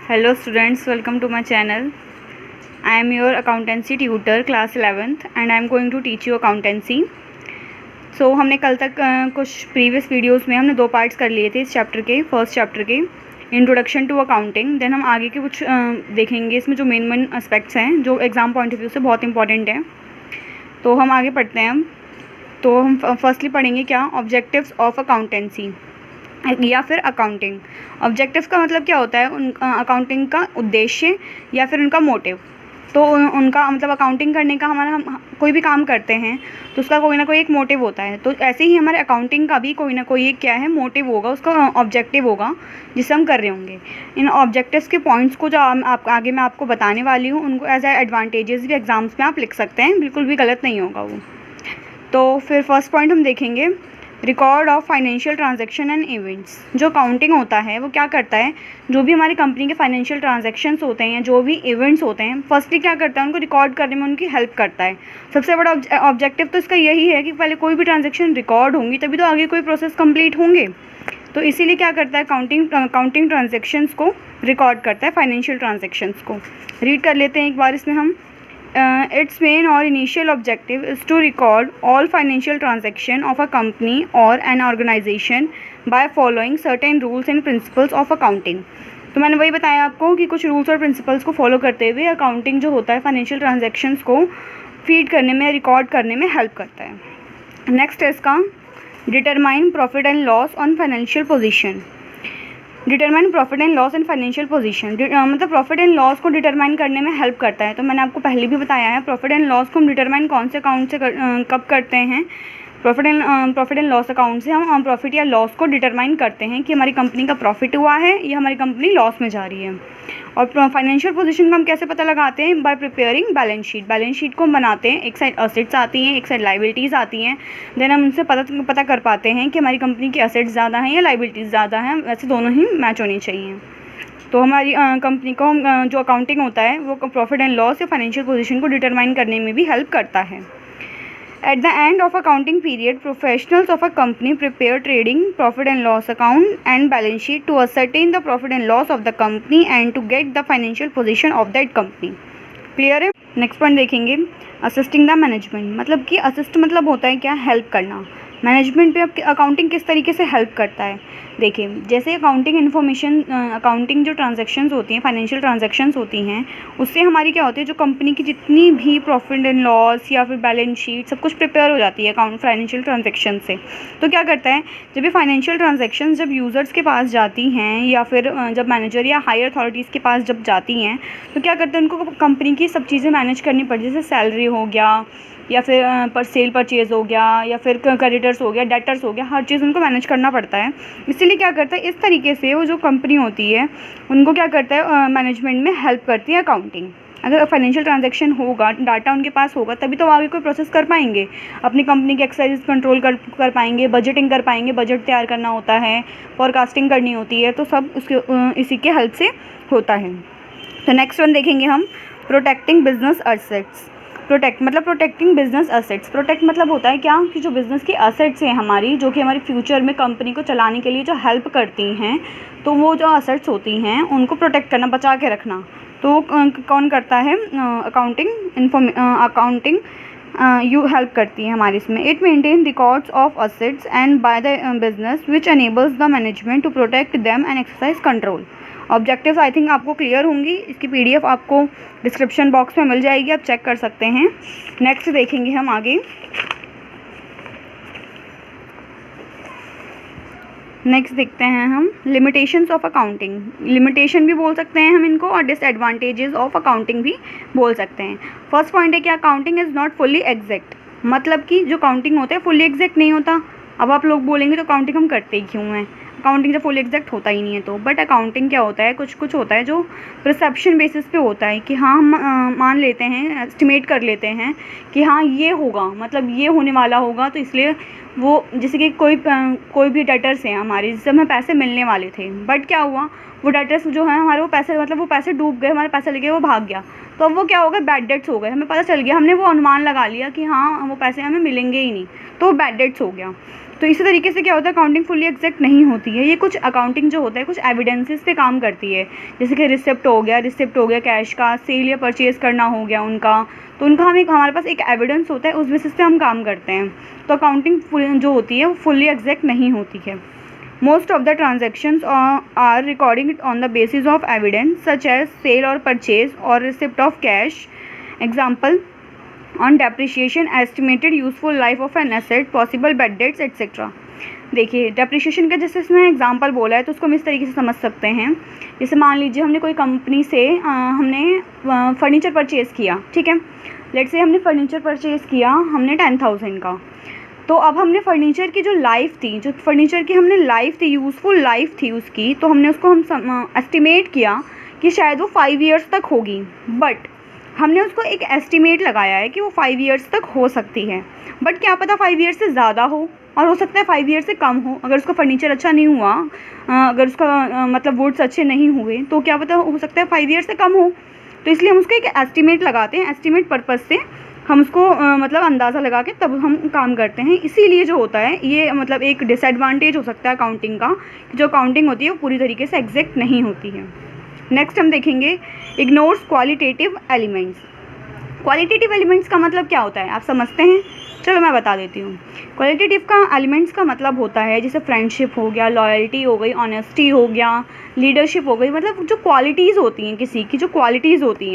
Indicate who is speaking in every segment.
Speaker 1: Hello students, welcome to my channel. I am your accountancy tutor class 11th and I am going to teach you accountancy. So हमने कल तक कुछ previous videos में हमने 2 parts कर लिए थे इस चैप्टर के, फर्स्ट चैप्टर के इंट्रोडक्शन टू अकाउंटिंग। देन हम आगे के कुछ देखेंगे इसमें जो मेन एस्पेक्ट्स हैं जो एग्ज़ाम पॉइंट ऑफ व्यू से बहुत इंपॉर्टेंट हैं। तो हम आगे पढ़ते हैं। तो हम फर्स्टली पढ़ेंगे क्या, ऑब्जेक्टिव्स ऑफ अकाउंटेंसी या फिर अकाउंटिंग। ऑब्जेक्टिव्स का मतलब क्या होता है, उन अकाउंटिंग का उद्देश्य या फिर उनका मोटिव। तो उनका मतलब अकाउंटिंग करने का हम कोई भी काम करते हैं तो उसका कोई ना कोई एक मोटिव होता है। तो ऐसे ही हमारे अकाउंटिंग का भी कोई ना कोई एक क्या है, मोटिव होगा, उसका ऑब्जेक्टिव होगा जिसे हम कर रहे होंगे। इन ऑब्जेक्टिव्स के पॉइंट्स को जो आप आगे मैं आपको बताने वाली हूँ उनको एज एडवांटेजेस भी एग्जाम्स में आप लिख सकते हैं, बिल्कुल भी गलत नहीं होगा वो। तो फिर फर्स्ट पॉइंट हम देखेंगे, record of financial transaction and events. जो अकाउंटिंग होता है वो क्या करता है, जो भी हमारी कंपनी के फाइनेंशियल ट्रांजैक्शंस होते हैं या जो भी इवेंट्स होते हैं, फर्स्टली क्या करता है, उनको रिकॉर्ड करने में उनकी हेल्प करता है। सबसे बड़ा ऑब्जेक्टिव तो इसका यही है कि पहले कोई भी ट्रांजैक्शन रिकॉर्ड होंगी तभी तो आगे कोई प्रोसेस कंप्लीट होंगे। तो इसीलिए क्या करता है, अकाउंटिंग ट्रांजैक्शंस को रिकॉर्ड करता है, फाइनेंशियल ट्रांजैक्शंस को। रीड कर लेते हैं एक बार इसमें हम। Its main or initial objective is to record all financial transaction of a company or an organization by following certain rules and principles of accounting। तो मैंने वही बताया आपको कि कुछ रूल्स और प्रिंसिपल्स को फॉलो करते हुए अकाउंटिंग जो होता है फाइनेंशियल ट्रांजैक्शंस को फीड करने में, रिकॉर्ड करने में हेल्प करता है। नेक्स्ट है इसका, determine profit and loss on financial position. Determine profit and loss and financial position, मतलब प्रॉफिट एंड लॉस को डिटरमाइन करने में हेल्प करता है। तो मैंने आपको पहले भी बताया है, प्रॉफिट एंड लॉस को हम डिटरमाइन कौन से अकाउंट से कब करते हैं। प्रॉफिट एंड लॉस अकाउंट से हम प्रॉफिट या लॉस को डिटरमाइन करते हैं कि हमारी कंपनी का प्रॉफिट हुआ है या हमारी कंपनी लॉस में जा रही है। और फाइनेंशियल पोजीशन का हम कैसे पता लगाते हैं, bye preparing balance sheet. Balance sheet को हम बनाते हैं, एक साइड असेट्स आती हैं, एक साइड लाइबिलिटीज़ आती हैं। देन हम उनसे पता कर पाते हैं कि हमारी कंपनी की असेट्स ज़्यादा हैं या लाइबिलिटीज़ ज़्यादा हैं, वैसे दोनों ही मैच होनी चाहिए। तो हमारी कंपनी को जो अकाउंटिंग होता है वो प्रॉफिट एंड लॉस या फाइनेंशियल पोजीशन को डिटरमाइन करने में भी हेल्प करता है। At the end of accounting period, professionals of a company prepare trading, profit and loss account and balance sheet to ascertain the profit and loss of the company and to get the financial position of that company. Clear है। Next point देखेंगे, assisting the management. मतलब कि assist मतलब होता है क्या, help करना। Management पे अब अकाउंटिंग किस तरीके से हेल्प करता है, देखिए जैसे अकाउंटिंग इन्फॉर्मेशन, अकाउंटिंग जो ट्रांजैक्शंस होती हैं, फाइनेंशियल ट्रांजैक्शंस होती हैं, उससे हमारी क्या होती है, जो कंपनी की जितनी भी प्रॉफिट एंड लॉस या फिर बैलेंस शीट सब कुछ प्रिपेयर हो जाती है अकाउंट फाइनेंशियल ट्रांजैक्शन से। तो क्या करता है, जब ये फाइनेंशियल ट्रांजैक्शन जब यूज़र्स के पास जाती हैं या फिर जब मैनेजर या हायर अथॉरिटीज़ के पास जब जाती हैं तो क्या करते हैं, उनको कंपनी की सब चीज़ें मैनेज करनी पड़ती है, जैसे सैलरी हो गया या फिर सेल परचेज़ हो गया या फिर क्रेडिटर्स हो गया, डेटर्स हो गया, हर चीज़ उनको मैनेज करना पड़ता है। इसीलिए क्या करता है, इस तरीके से वो जो कंपनी होती है उनको क्या करता है, मैनेजमेंट में हेल्प करती है अकाउंटिंग। अगर फाइनेंशियल ट्रांजैक्शन होगा, डाटा उनके पास होगा, तभी तो आगे कोई प्रोसेस कर पाएंगे, अपनी कंपनी की एक्सरसाइज कंट्रोल कर पाएंगे, बजटिंग कर पाएंगे, बजट तैयार करना होता है, फॉरकास्टिंग करनी होती है, तो सब इसी के हेल्प से होता है। तो नेक्स्ट वन देखेंगे हम, protecting business assets. Protecting business assets. Protect मतलब होता है क्या, कि जो बिज़नेस की एसेट्स हैं हमारी, जो कि हमारी फ्यूचर में कंपनी को चलाने के लिए जो हेल्प करती हैं, तो वो जो एसेट्स होती हैं उनको प्रोटेक्ट करना, बचा के रखना। तो कौन करता है, अकाउंटिंग यू हेल्प करती है हमारी इसमें। It maintain records of assets and by the business which enables the management to protect them and exercise control. Objectives I think आपको क्लियर होंगी, इसकी PDF आपको डिस्क्रिप्शन बॉक्स में मिल जाएगी, आप चेक कर सकते हैं। नेक्स्ट देखेंगे हम आगे, नेक्स्ट देखते हैं हम, लिमिटेशंस ऑफ अकाउंटिंग। लिमिटेशन भी बोल सकते हैं हम इनको और डिसएडवांटेजेस ऑफ अकाउंटिंग भी बोल सकते हैं। फर्स्ट पॉइंट है कि accounting is not fully exact. मतलब कि जो अकाउंटिंग होता है फुल्ली एग्जैक्ट नहीं होता। अब आप लोग बोलेंगे तो अकाउंटिंग हम करते ही क्यों हैं, अकाउंटिंग जब फुल एग्जैक्ट होता ही नहीं है तो। बट अकाउंटिंग क्या होता है, कुछ होता है जो परसेप्शन बेसिस पे होता है कि हाँ हम मान लेते हैं, एस्टिमेट कर लेते हैं कि हाँ ये होगा, मतलब ये होने वाला होगा, तो इसलिए वो जैसे कि कोई भी डेटर्स हैं हमारे, जिससे हमें पैसे मिलने वाले थे, बट क्या हुआ, वो डेटर्स जो है हमारे वो पैसे डूब गए, हमारे पैसे लेके वो भाग गया, तो अब वो क्या हो गए, बैड डेट्स हो गए। हमें पता चल गया, हमने वो अनुमान लगा लिया कि हाँ वो पैसे हमें मिलेंगे ही नहीं, तो वो बैड डेट्स हो गया। तो इसी तरीके से क्या होता है, अकाउंटिंग फुल्ली एग्जैक्ट नहीं होती है। ये कुछ अकाउंटिंग जो होता है कुछ एविडेंसेस पे काम करती है, जैसे कि रिसिप्ट हो गया कैश का, सेल या परचेज़ करना हो गया उनका, तो उनका हमारे पास एक एविडेंस होता है, उस बेसिस पे हम काम करते हैं। तो अकाउंटिंग जो होती है वो फुल्ली एग्जैक्ट नहीं होती है। Most of the transactions are recording on the basis of evidence such as sale और परचेज और receipt of cash. Example on depreciation, estimated useful life of an asset, possible bad debts etcetera. देखिए depreciation का जैसे इसमें example बोला है तो उसको हम इस तरीके से समझ सकते हैं। जैसे मान लीजिए हमने कोई कंपनी से हमने फर्नीचर परचेज़ किया, ठीक है, लेट्स से हमने फर्नीचर परचेज़ किया हमने 10,000 का। तो अब हमने फर्नीचर की जो लाइफ थी, जो फर्नीचर की हमने लाइफ थी, यूज़फुल लाइफ थी उसकी, तो हमने उसको हम एस्टिमेट किया कि शायद वो 5 ईयर्स तक होगी। बट हमने उसको एक एस्टिमेट लगाया है कि वो 5 ईयर्स तक हो सकती है, बट क्या पता 5 ईयर्स से ज़्यादा हो और हो सकता है 5 ईयर्स से कम हो। अगर उसका फर्नीचर अच्छा नहीं हुआ, अगर उसका मतलब वुड्स अच्छे नहीं हुए, तो क्या पता हो सकता है 5 ईयर्स से कम हो। तो इसलिए हम उसको एक एस्टिमेट लगाते हैं, एस्टिमेट पर्पज़ से हम उसको मतलब अंदाज़ा लगा के तब हम काम करते हैं। इसीलिए जो होता है ये मतलब एक डिसएडवांटेज हो सकता है अकाउंटिंग का, जो अकाउंटिंग होती है वो पूरी तरीके से एग्जैक्ट नहीं होती है। नेक्स्ट हम देखेंगे ignores qualitative elements. Qualitative elements का मतलब क्या होता है आप समझते हैं? चलो मैं बता देती हूँ। क्वालिटेटिव का एलिमेंट्स का मतलब होता है जैसे फ्रेंडशिप हो गया, लॉयल्टी हो गई, ऑनेस्टी हो गया, लीडरशिप हो गई, मतलब जो क्वालिटीज़ होती हैं किसी की, जो क्वालिटीज़ होती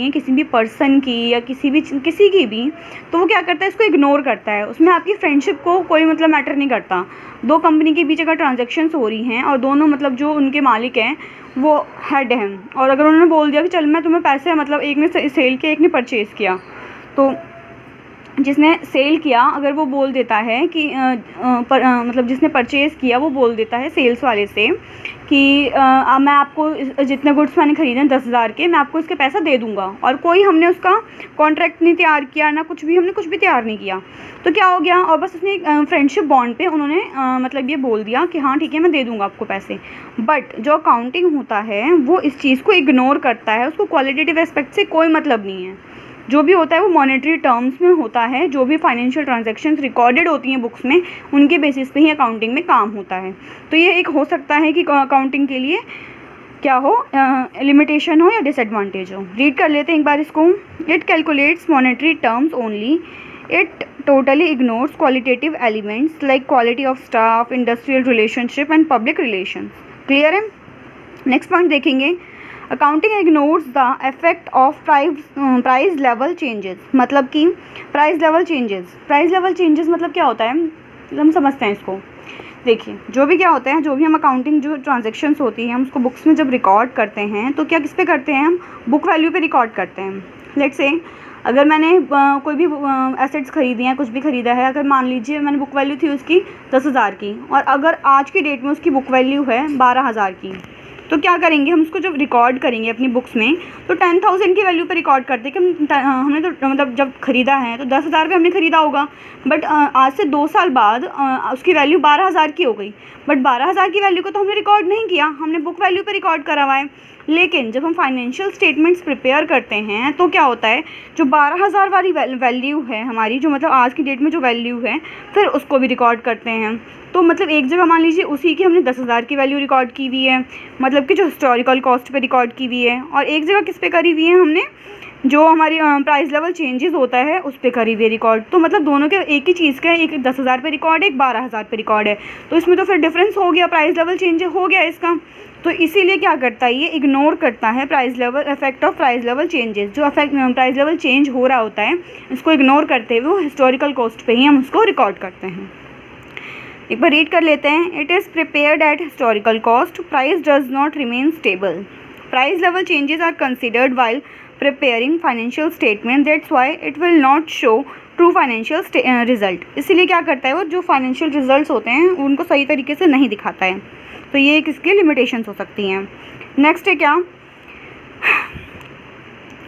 Speaker 1: हैं किसी भी पर्सन की या किसी की भी, तो वो क्या करता है इसको इग्नोर करता है। उसमें आपकी फ्रेंडशिप को कोई मतलब मैटर नहीं करता। दो कंपनी के बीच अगर ट्रांजेक्शन्स हो रही हैं और दोनों मतलब जो उनके मालिक हैं वो हेड हैं, और अगर उन्होंने बोल दिया कि चल मैं तुम्हें पैसे मतलब एक ने सेल किया एक ने परचेज़ किया, तो जिसने सेल किया अगर वो बोल देता है कि मतलब जिसने परचेज़ किया वो बोल देता है सेल्स वाले से कि मैं आपको जितने गुड्स मैंने ख़रीदे 10,000 के, मैं आपको इसके पैसा दे दूंगा, और कोई हमने उसका कॉन्ट्रैक्ट नहीं तैयार किया ना कुछ भी, हमने कुछ भी तैयार नहीं किया, तो क्या हो गया, और बस उसने फ्रेंडशिप बॉन्ड पे उन्होंने मतलब ये बोल दिया कि हाँ ठीक है मैं दे दूँगा आपको पैसे। बट जो अकाउंटिंग होता है वो इस चीज़ को इग्नोर करता है, उसको क्वालिटेटिव एस्पेक्ट से कोई मतलब नहीं है। जो भी होता है वो मॉनेटरी टर्म्स में होता है, जो भी फाइनेंशियल ट्रांजैक्शंस रिकॉर्डेड होती हैं बुक्स में उनके बेसिस पे ही अकाउंटिंग में काम होता है। तो ये एक हो सकता है कि अकाउंटिंग के लिए क्या हो, लिमिटेशन हो या डिसएडवांटेज हो। रीड कर लेते हैं एक बार इसको। It calculates monetary terms only, it totally ignores qualitative elements like quality of staff, industrial relationship and public relation. Clear है? नेक्स्ट पॉइंट देखेंगे, accounting ignores the effect of price level changes. मतलब कि price level changes मतलब क्या होता है, हम समझते हैं इसको। देखिए जो भी क्या होता है, जो भी हम अकाउंटिंग जो ट्रांजैक्शंस होती हैं हम उसको बुक्स में जब रिकॉर्ड करते हैं तो क्या किस पे करते हैं, हम बुक वैल्यू पे रिकॉर्ड करते हैं। लेट्स से अगर मैंने कोई भी एसेट्स खरीदी हैं, कुछ भी ख़रीदा है, अगर मान लीजिए मैंने बुक वैल्यू थी उसकी 10,000 की और अगर आज की डेट में उसकी बुक वैल्यू है 12,000 की, तो क्या करेंगे हम उसको जब रिकॉर्ड करेंगे अपनी बुक्स में तो 10,000 की वैल्यू पे रिकॉर्ड करते हैं कि हमने तो मतलब जब ख़रीदा है तो 10,000 पे हमने ख़रीदा होगा, बट आज से 2 साल बाद उसकी वैल्यू 12,000 की हो गई, बट 12,000 की वैल्यू को तो हमने रिकॉर्ड नहीं किया, हमने बुक वैल्यू पे रिकॉर्ड करा हुआ है। लेकिन जब हम फाइनेंशियल स्टेटमेंट्स प्रिपेयर करते हैं तो क्या होता है, जो 12,000 वाली वैल्यू है हमारी, जो मतलब आज की डेट में जो वैल्यू है, फिर उसको भी रिकॉर्ड करते हैं। तो मतलब एक जगह मान लीजिए उसी की हमने 10,000 की वैल्यू रिकॉर्ड की हुई है, मतलब कि जो हिस्टोरिकल कॉस्ट पे रिकॉर्ड की हुई है, और एक जगह किस पे करी हुई है हमने, जो हमारी प्राइस लेवल चेंजेस होता है उस पे करी हुई रिकॉर्ड। तो मतलब दोनों के एक ही चीज़ का, एक 10,000 पे रिकॉर्ड है, एक 12,000 पे रिकॉर्ड है, तो इसमें तो फिर डिफरेंस हो गया, प्राइस लेवल चेंज हो गया इसका। तो इसीलिए क्या करता है, ये इग्नोर करता है price level effect of price level changes. जो प्राइस लेवल चेंज हो रहा होता है इसको इग्नोर करते हुए हिस्टोरिकल कॉस्ट पे ही हम उसको रिकॉर्ड करते हैं। एक बार रीड कर लेते हैं। It is prepared at historical cost, price does not remain stable, price level changes are considered while preparing financial statement, that's why it will not show true financial result. इसीलिए क्या करता है वो, जो फाइनेंशियल रिजल्ट्स होते हैं उनको सही तरीके से नहीं दिखाता है। तो ये किसकी लिमिटेशंस हो सकती हैं। नेक्स्ट है क्या,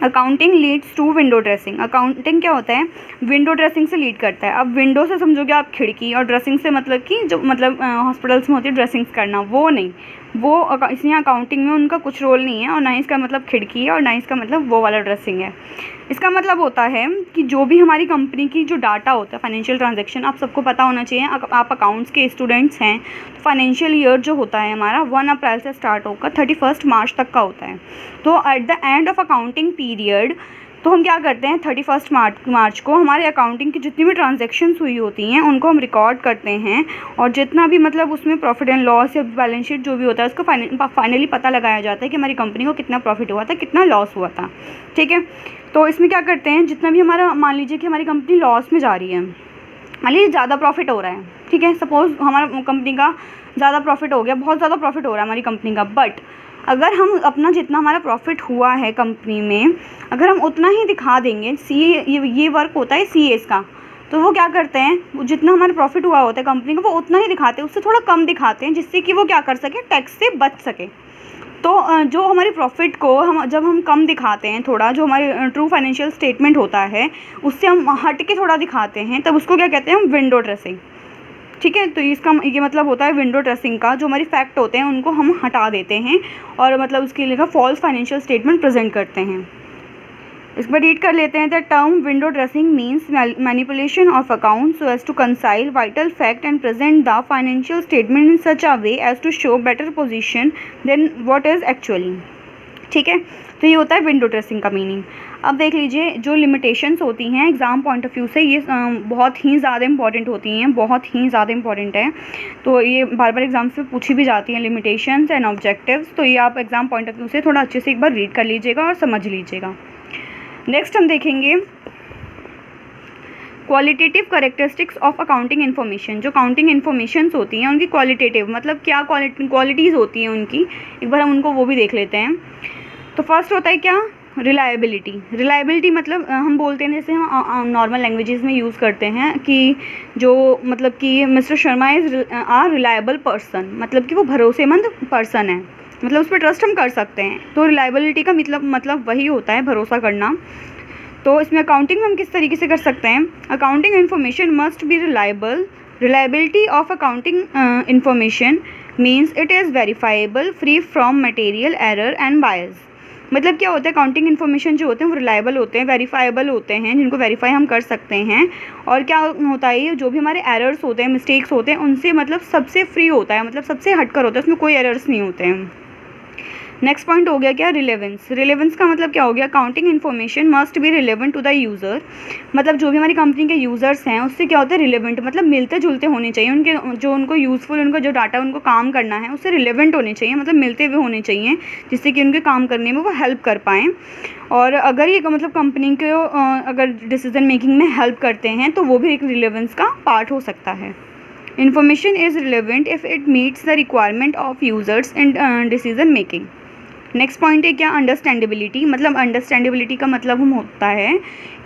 Speaker 1: accounting leads to window dressing. Accounting क्या होता है, विंडो ड्रेसिंग से लीड करता है। अब विंडो से समझोगे आप खिड़की, और ड्रेसिंग से मतलब कि जो मतलब हॉस्पिटल्स में होती है ड्रेसिंग्स करना, वो नहीं, वो इसलिए अकाउंटिंग में उनका कुछ रोल नहीं है, और ना इसका मतलब खिड़की है, और ना इसका मतलब वो वाला ड्रेसिंग है। इसका मतलब होता है कि जो भी हमारी कंपनी की जो डाटा होता है, फाइनेंशियल ट्रांजैक्शन, आप सबको पता होना चाहिए। आप अकाउंट्स के स्टूडेंट्स हैं तो फाइनेंशियल ईयर जो होता है हमारा 1 अप्रैल से स्टार्ट होकर 31 मार्च तक का होता है। तो at the end of accounting period तो हम क्या करते हैं, 31 मार्च को हमारे अकाउंटिंग की जितनी भी ट्रांजैक्शंस हुई होती हैं उनको हम रिकॉर्ड करते हैं, और जितना भी मतलब उसमें प्रॉफिट एंड लॉस या बैलेंस शीट जो भी होता है उसको फाइनली पता लगाया जाता है कि हमारी कंपनी को कितना प्रॉफिट हुआ था, कितना लॉस हुआ था। ठीक है, तो इसमें क्या करते हैं, जितना भी हमारा, मान लीजिए कि हमारी कंपनी लॉस में जा रही है, मान लीजिए ज़्यादा प्रॉफिट हो रहा है, ठीक है, सपोज़ हमारा कंपनी का ज़्यादा प्रॉफिट हो गया, बहुत ज़्यादा प्रॉफिट हो रहा है हमारी कंपनी का, बट अगर हम अपना जितना हमारा प्रॉफिट हुआ है कंपनी में, अगर हम उतना ही दिखा देंगे, ये वर्क होता है CAs का, तो वो क्या करते हैं, वो जितना हमारा प्रॉफिट हुआ होता है कंपनी का वो उतना ही दिखाते हैं, उससे थोड़ा कम दिखाते हैं, जिससे कि वो क्या कर सके, टैक्स से बच सके। तो जो हमारे प्रॉफिट को जब हम कम दिखाते हैं, थोड़ा जो हमारे ट्रू फाइनेंशियल स्टेटमेंट होता है उससे हम हट के थोड़ा दिखाते हैं, तब उसको क्या कहते हैं, हम विंडो ड्रेसिंग। ठीक है, तो इसका ये मतलब होता है विंडो ड्रेसिंग का, जो हमारी फैक्ट होते हैं उनको हम हटा देते हैं और मतलब उसके लिए फॉल्स फाइनेंशियल स्टेटमेंट प्रेजेंट करते हैं। इस पर रीड कर लेते हैं। The term window dressing means manipulation of account so as to conceal vital fact and present the financial statement in such a way as to show better position than what is actually. ठीक है, तो ये होता है window dressing का meaning. अब देख लीजिए, जो लिमिटेशंस होती हैं एग्ज़ाम पॉइंट ऑफ व्यू से, ये बहुत ही ज़्यादा इंपॉर्टेंट होती हैं, बहुत ही ज़्यादा इंपॉर्टेंट है। तो ये बार बार एग्जाम्स में पूछी भी जाती हैं, लिमिटेशंस एंड ऑब्जेक्टिव्स। तो ये आप एग्ज़ाम पॉइंट ऑफ व्यू से थोड़ा अच्छे से एक बार रीड कर लीजिएगा और समझ लीजिएगा। नेक्स्ट हम देखेंगे qualitative characteristics of accounting information. जो अकाउंटिंग इन्फॉर्मेशंस होती हैं उनकी क्वालिटेटिव मतलब क्या क्वालिटीज़ होती हैं उनकी, एक बार हम उनको वो भी देख लेते हैं। तो फर्स्ट होता है क्या, रिलायबिलिटी। रिलायबिलिटी मतलब हम बोलते हैं, जैसे हम नॉर्मल लैंग्वेजेस में यूज़ करते हैं कि जो मतलब कि mister Sharma is a reliable person, मतलब कि वो भरोसेमंद पर्सन है, मतलब उस पर ट्रस्ट हम कर सकते हैं। तो रिलायबिलिटी का मतलब वही होता है, भरोसा करना। तो इसमें अकाउंटिंग में हम किस तरीके से कर सकते हैं, accounting information must B reliable. Reliability of accounting information means it is verifiable, free from material error and बायस। मतलब क्या होता है, अकाउंटिंग इन्फॉर्मेशन जो होते हैं वो रिलायबल होते हैं, वेरीफाइबल होते हैं, जिनको वेरीफाई हम कर सकते हैं। और क्या होता है, ये जो भी हमारे एरर्स होते हैं, मिस्टेक्स होते हैं, उनसे मतलब सबसे फ्री होता है, मतलब सबसे हटकर होता है, उसमें कोई एरर्स नहीं होते हैं। नेक्स्ट पॉइंट हो गया क्या, रिलेवेंस। रिलेवेंस का मतलब क्या हो गया, accounting information must be relevant to the user. मतलब जो भी हमारी कंपनी के यूज़र्स हैं उससे क्या होता है, रिलेवेंट मतलब मिलते जुलते होने चाहिए, उनके जो उनको यूज़फुल, उनका जो डाटा उनको काम करना है उससे रिलेवेंट होने चाहिए, मतलब मिलते हुए होने चाहिए, जिससे कि उनके काम करने में वो हेल्प कर पाएँ। और अगर ये मतलब कंपनी को अगर डिसीजन मेकिंग में हेल्प करते हैं तो वो भी एक रिलेवेंस का पार्ट हो सकता है। Information is relevant if it meets the requirement of users in decision making. Next point है क्या, अंडरस्टैंडेबिलिटी। मतलब अंडरस्टैंडेबिलिटी का मतलब हम होता है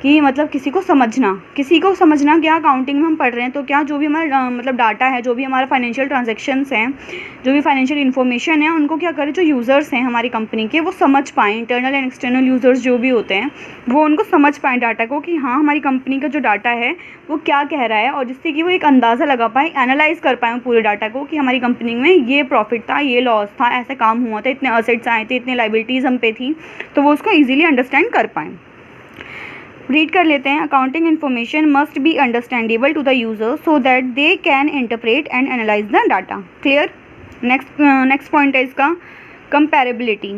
Speaker 1: कि मतलब किसी को समझना क्या अकाउंटिंग में हम पढ़ रहे हैं, तो क्या जो भी हमारा मतलब डाटा है, जो भी हमारा फाइनेंशियल ट्रांजैक्शंस हैं, जो भी फाइनेंशियल इन्फॉर्मेशन है, उनको क्या करें, जो यूज़र्स हैं हमारी कंपनी के वो समझ पाएँ, इंटरनल एंड एक्सटर्नल यूज़र्स जो भी होते हैं वो उनको समझ पाएँ डाटा को, कि हाँ हमारी कंपनी का जो डाटा है वो क्या कह रहा है, और जिससे कि वो एक अंदाज़ा लगा पाएँ, एनालाइज़ कर पाएँ पूरे डाटा को, कि हमारी कंपनी में ये प्रॉफिट था, ये लॉस था, ऐसा काम हुआ था, इतने असेट्स आए थे, इतने लाइबिलिटीज़ हम पे थी, तो वो उसको ईजिली अंडरस्टैंड कर पाएँ। रीड कर लेते हैं। Accounting information must be understandable to the user so that they can interpret and analyse the data. Clear. Next point है इसका कंपेरेबिलिटी।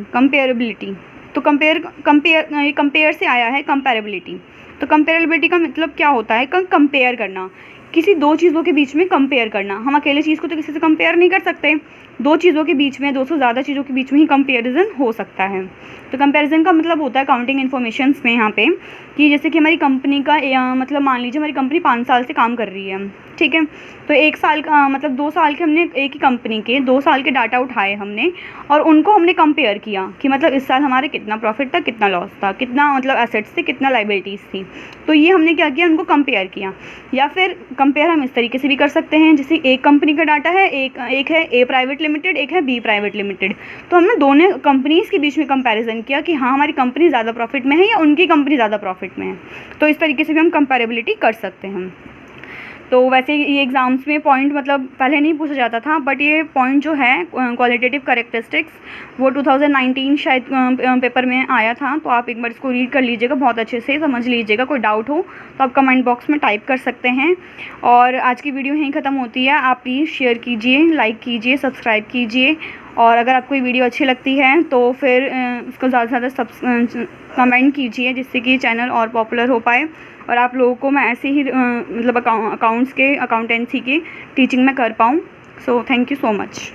Speaker 1: तो कंपेयर से आया है कंपेरेबिलिटी। तो कंपेरेबिलिटी का मतलब क्या होता है, कंपेयर करना, किसी दो चीज़ों के बीच में कंपेयर करना। हम अकेले चीज़ को तो किसी से कंपेयर नहीं कर सकते, दो चीज़ों के बीच में, दो से ज़्यादा चीज़ों के बीच में ही कंपेरिजन हो सकता है। तो कंपैरिजन का मतलब होता है अकाउंटिंग इन्फॉर्मेशंस में यहाँ पे कि जैसे कि हमारी कंपनी का मतलब मान लीजिए हमारी कंपनी 5 साल से काम कर रही है, ठीक है, तो 1 साल का मतलब 2 साल के हमने एक ही कंपनी के 2 साल के डाटा उठाए हमने और उनको हमने कंपेयर किया कि मतलब इस साल हमारे कितना प्रॉफिट था, कितना लॉस था, कितना मतलब एसेट्स थे, कितना लाइबिलिटीज़ थी। तो ये हमने क्या किया, उनको कंपेयर किया। या फिर कंपेयर हम इस तरीके से भी कर सकते हैं, जैसे एक कंपनी का डाटा है, एक है ए प्राइवेट लिमिटेड, एक है बी प्राइवेट लिमिटेड, तो हमने दोनों कंपनीज़ के बीच में कंपैरिजन किया कि हाँ हमारी कंपनी ज़्यादा प्रॉफिट में है या उनकी कंपनी ज़्यादा प्रॉफिट में है। तो इस तरीके से भी हम कंपैरेबिलिटी कर सकते हैं। तो वैसे ये एग्ज़ाम्स में पॉइंट मतलब पहले नहीं पूछा जाता था, बट ये पॉइंट जो है क्वालिटेटिव कैरेक्टरिस्टिक्स वो 2019 शायद पेपर में आया था। तो आप एक बार इसको रीड कर लीजिएगा, बहुत अच्छे से समझ लीजिएगा। कोई डाउट हो तो आप कमेंट बॉक्स में टाइप कर सकते हैं। और आज की वीडियो यहीं ख़त्म होती है। आप प्लीज़ शेयर कीजिए, लाइक कीजिए, सब्सक्राइब कीजिए। और अगर आपको ये वीडियो अच्छी लगती है तो फिर इसको ज़्यादा से ज़्यादा कमेंट कीजिए, जिससे कि चैनल और पॉपुलर हो पाए और आप लोगों को मैं ऐसे ही मतलब अकाउंटेंसी के टीचिंग में कर पाऊँ। So thank you so much.